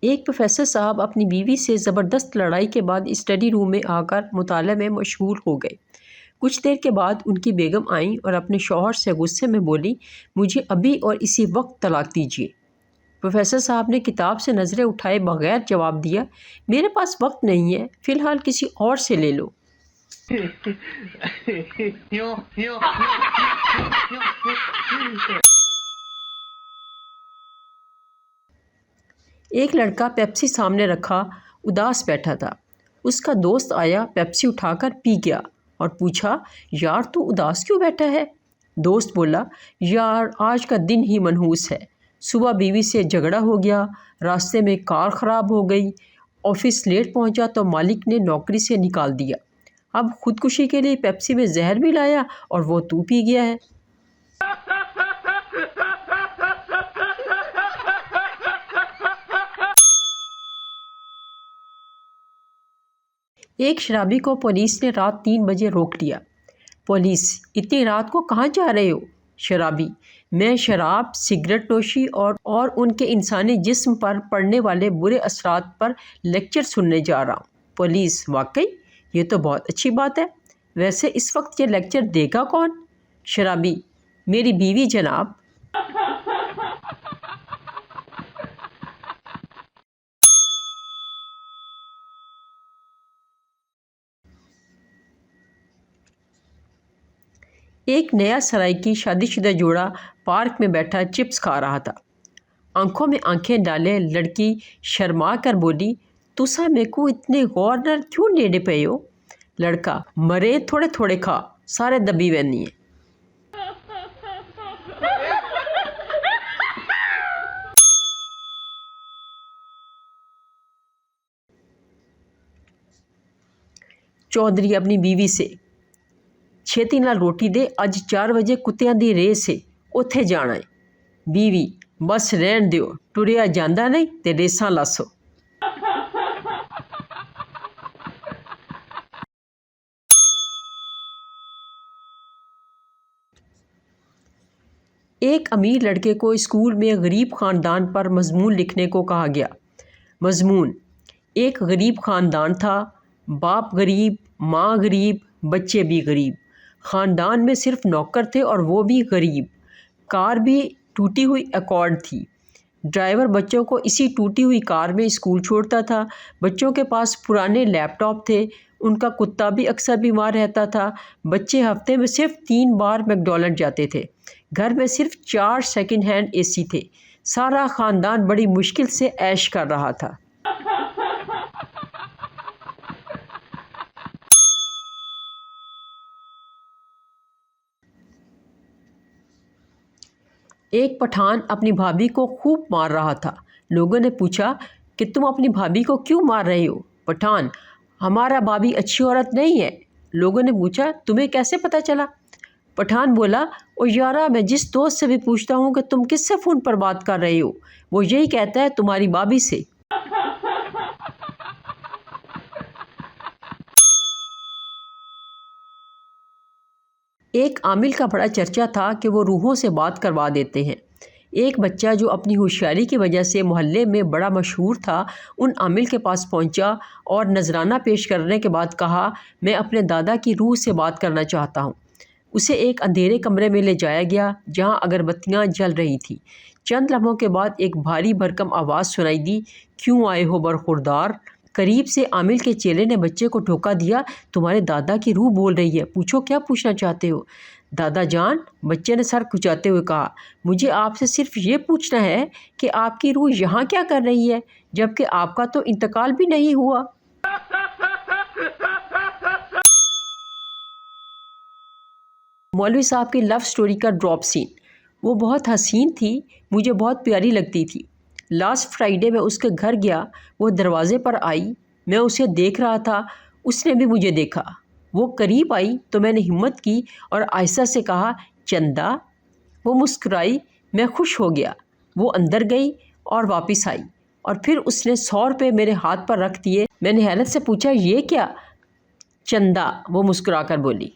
ایک پروفیسر صاحب اپنی بیوی سے زبردست لڑائی کے بعد اسٹڈی روم میں آ کر مطالعے میں مشغول ہو گئے۔ کچھ دیر کے بعد ان کی بیگم آئیں اور اپنے شوہر سے غصے میں بولی، مجھے ابھی اور اسی وقت طلاق دیجیے۔ پروفیسر صاحب نے کتاب سے نظریں اٹھائے بغیر جواب دیا، میرے پاس وقت نہیں ہے، فی الحال کسی اور سے لے لو۔ ایک لڑکا پیپسی سامنے رکھا اداس بیٹھا تھا۔ اس کا دوست آیا، پیپسی اٹھا کر پی گیا اور پوچھا، یار تو اداس کیوں بیٹھا ہے؟ دوست بولا، یار آج کا دن ہی منحوس ہے۔ صبح بیوی سے جھگڑا ہو گیا، راستے میں کار خراب ہو گئی، آفس لیٹ پہنچا تو مالک نے نوکری سے نکال دیا، اب خودکشی کے لیے پیپسی میں زہر بھی لایا اور وہ تو پی گیا ہے۔ ایک شرابی کو پولیس نے رات 3 بجے روک لیا۔ پولیس، اتنی رات کو کہاں جا رہے ہو؟ شرابی، میں شراب، سگریٹ نوشی اور ان کے انسانی جسم پر پڑنے والے برے اثرات پر لیکچر سننے جا رہا ہوں۔ پولیس، واقعی؟ یہ تو بہت اچھی بات ہے، ویسے اس وقت یہ لیکچر دے گا کون؟ شرابی، میری بیوی جناب۔ ایک نیا سرائیکی شادی شدہ جوڑا پارک میں بیٹھا چپس کھا رہا تھا۔ آنکھوں میں آنکھیں ڈالے لڑکی شرما کر بولی، تسا میں کو اتنے غور نال کیوں نیڑے پے ہو؟ لڑکا، مرے تھوڑے تھوڑے کھا، سارے دبی وینی ہیں۔ چودھری اپنی بیوی سے، چھیتی نال روٹی دے، اج 4 بجے کتیاں دی ریس ہے، اوتھے جانا ہے۔ بیوی، بس رہن دیو، ٹریا جاندا نہیں تے ریساں لاسو۔ ایک امیر لڑکے کو اسکول میں غریب خاندان پر مضمون لکھنے کو کہا گیا۔ مضمون: ایک غریب خاندان تھا، باپ غریب، ماں غریب، بچے بھی غریب، خاندان میں صرف نوکر تھے اور وہ بھی غریب، کار بھی ٹوٹی ہوئی ایکارڈ تھی، ڈرائیور بچوں کو اسی ٹوٹی ہوئی کار میں اسکول چھوڑتا تھا، بچوں کے پاس پرانے لیپ ٹاپ تھے، ان کا کتا بھی اکثر بیمار رہتا تھا، بچے ہفتے میں صرف 3 بار میک ڈونلڈ جاتے تھے، گھر میں صرف 4 سیکنڈ ہینڈ اے سی تھے، سارا خاندان بڑی مشکل سے عیش کر رہا تھا۔ ایک پٹھان اپنی بھابھی کو خوب مار رہا تھا۔ لوگوں نے پوچھا کہ تم اپنی بھابھی کو کیوں مار رہے ہو؟ پٹھان، ہمارا بھابھی اچھی عورت نہیں ہے۔ لوگوں نے پوچھا تمہیں کیسے پتہ چلا؟ پٹھان بولا، او یارا، میں جس دوست سے بھی پوچھتا ہوں کہ تم کس سے فون پر بات کر رہے ہو، وہ یہی کہتا ہے تمہاری بھابھی سے۔ ایک عامل کا بڑا چرچا تھا کہ وہ روحوں سے بات کروا دیتے ہیں۔ ایک بچہ جو اپنی ہوشیاری کی وجہ سے محلے میں بڑا مشہور تھا، ان عامل کے پاس پہنچا اور نذرانہ پیش کرنے کے بعد کہا، میں اپنے دادا کی روح سے بات کرنا چاہتا ہوں۔ اسے ایک اندھیرے کمرے میں لے جایا گیا جہاں اگربتیاں جل رہی تھیں۔ چند لمحوں کے بعد ایک بھاری بھرکم آواز سنائی دی، کیوں آئے ہو برخوردار؟ قریب سے عامل کے چیلے نے بچے کو ٹھوکا دیا، تمہارے دادا کی روح بول رہی ہے، پوچھو کیا پوچھنا چاہتے ہو؟ دادا جان، بچے نے سر کھچاتے ہوئے کہا، مجھے آپ سے صرف یہ پوچھنا ہے کہ آپ کی روح یہاں کیا کر رہی ہے، جبکہ آپ کا تو انتقال بھی نہیں ہوا۔ مولوی صاحب کی لو سٹوری کا ڈراپ سین۔ وہ بہت حسین تھی، مجھے بہت پیاری لگتی تھی۔ لاسٹ فرائیڈے میں اس کے گھر گیا، وہ دروازے پر آئی، میں اسے دیکھ رہا تھا، اس نے بھی مجھے دیکھا۔ وہ قریب آئی تو میں نے ہمت کی اور آہستہ سے کہا، چندا۔ وہ مسکرائی، میں خوش ہو گیا۔ وہ اندر گئی اور واپس آئی اور پھر اس نے 100 روپے میرے ہاتھ پر رکھ دیے۔ میں نے حیرت سے پوچھا، یہ کیا؟ چندا، وہ مسکرا کر بولی۔